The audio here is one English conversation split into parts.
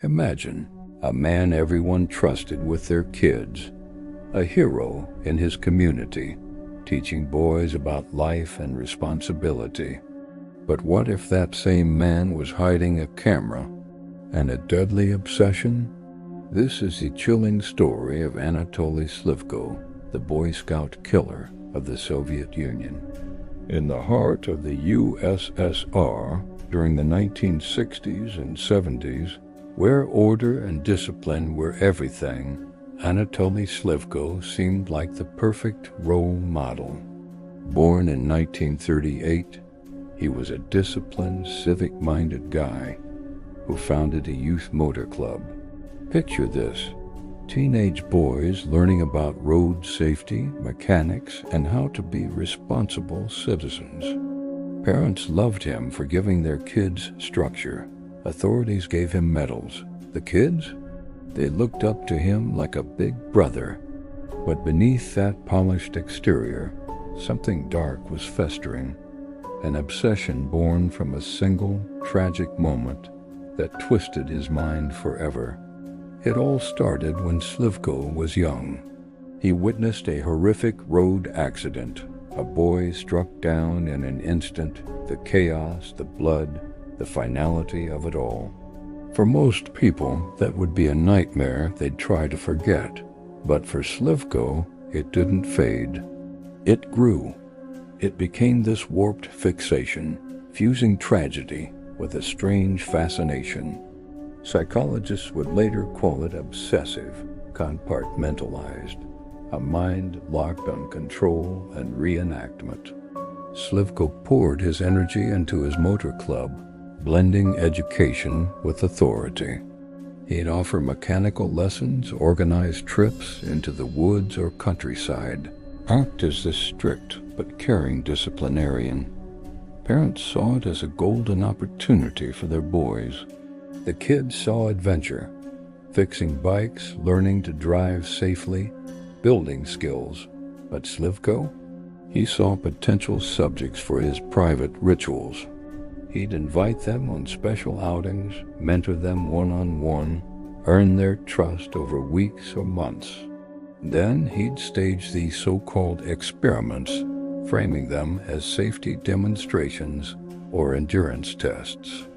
Imagine a man everyone trusted with their kids, a hero in his community, teaching boys about life and responsibility. But what if that same man was hiding a camera and a deadly obsession? This is the chilling story of Anatoly Slivko, the Boy Scout killer of the Soviet Union. In the heart of the USSR during the 1960s and 70s, where order and discipline were everything, Anatoly Slivko seemed like the perfect role model. Born in 1938, he was a disciplined, civic-minded guy who founded a youth motor club. Picture this: teenage boys learning about road safety, mechanics, and how to be responsible citizens. Parents loved him for giving their kids structure. Authorities gave him medals. The kids? They looked up to him like a big brother. But beneath that polished exterior, something dark was festering, an obsession born from a single, tragic moment that twisted his mind forever. It all started when Slivko was young. He witnessed a horrific road accident. A boy struck down in an instant, the chaos, the blood, the finality of it all. For most people, that would be a nightmare they'd try to forget. But for Slivko, it didn't fade. It grew. It became this warped fixation, fusing tragedy with a strange fascination. Psychologists would later call it obsessive, compartmentalized, a mind locked on control and reenactment. Slivko poured his energy into his motor club, blending education with authority. He'd offer mechanical lessons, organize trips into the woods or countryside, act as the strict but caring disciplinarian. Parents saw it as a golden opportunity for their boys. The kids saw adventure, fixing bikes, learning to drive safely, building skills. But Slivko? He saw potential subjects for his private rituals. He'd invite them on special outings, mentor them one-on-one, earn their trust over weeks or months. Then he'd stage these so-called experiments, framing them as safety demonstrations or endurance tests.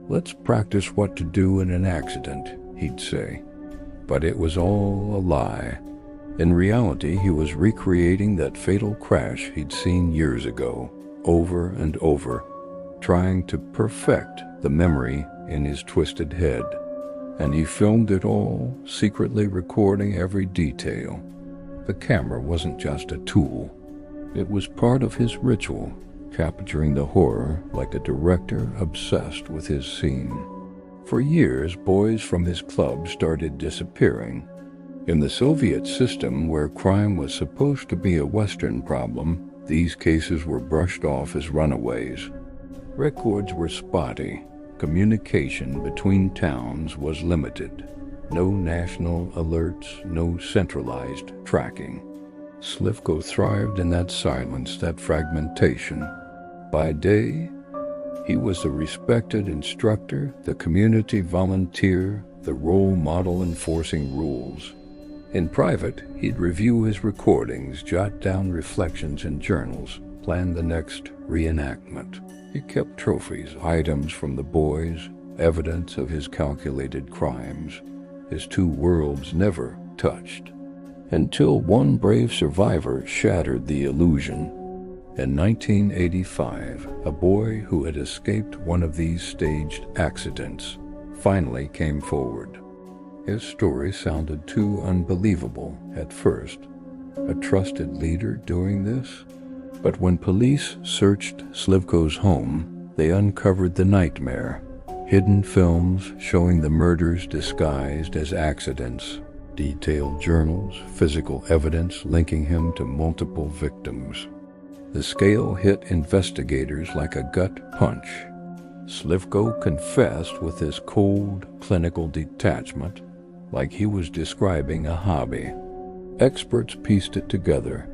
"Let's practice what to do in an accident," he'd say. But it was all a lie. In reality, he was recreating that fatal crash he'd seen years ago, over and over, trying to perfect the memory in his twisted head. And he filmed it all, secretly recording every detail. The camera wasn't just a tool. It was part of his ritual, capturing the horror like a director obsessed with his scene. For years, boys from his club started disappearing. In the Soviet system, where crime was supposed to be a Western problem, these cases were brushed off as runaways. Records were spotty. Communication between towns was limited. No national alerts, no centralized tracking. Slivko thrived in that silence, that fragmentation. By day, he was the respected instructor, the community volunteer, the role model enforcing rules. In private, he'd review his recordings, jot down reflections in journals, plan the next reenactment. He kept trophies, items from the boys, evidence of his calculated crimes. His two worlds never touched. Until one brave survivor shattered the illusion. In 1985, a boy who had escaped one of these staged accidents finally came forward. His story sounded too unbelievable at first. A trusted leader doing this? But when police searched Slivko's home, they uncovered the nightmare. Hidden films showing the murders disguised as accidents. Detailed journals, physical evidence linking him to multiple victims. The scale hit investigators like a gut punch. Slivko confessed with his cold, clinical detachment, like he was describing a hobby. Experts pieced it together.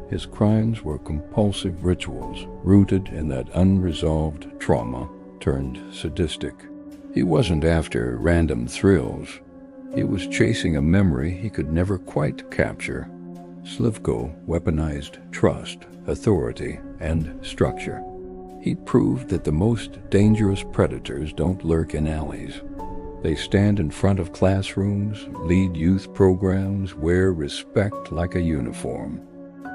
His crimes were compulsive rituals rooted in that unresolved trauma turned sadistic. He wasn't after random thrills. He was chasing a memory he could never quite capture. Slivko weaponized trust, authority, and structure. He proved that the most dangerous predators don't lurk in alleys. They stand in front of classrooms, lead youth programs, wear respect like a uniform.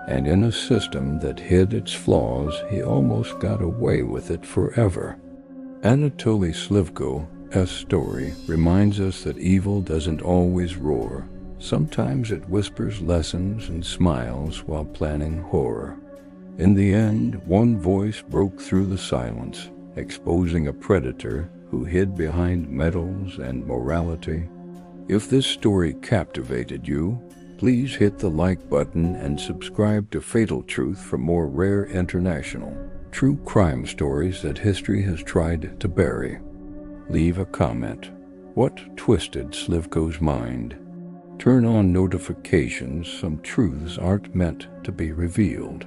And in a system that hid its flaws, he almost got away with it forever. Anatoly Slivko's story reminds us that evil doesn't always roar. Sometimes it whispers lessons and smiles while planning horror. In the end, one voice broke through the silence, exposing a predator who hid behind medals and morality. If this story captivated you, please hit the like button and subscribe to Fatal Truth for more rare international, true crime stories that history has tried to bury. Leave a comment. What twisted Slivko's mind? Turn on notifications. Some truths aren't meant to be revealed.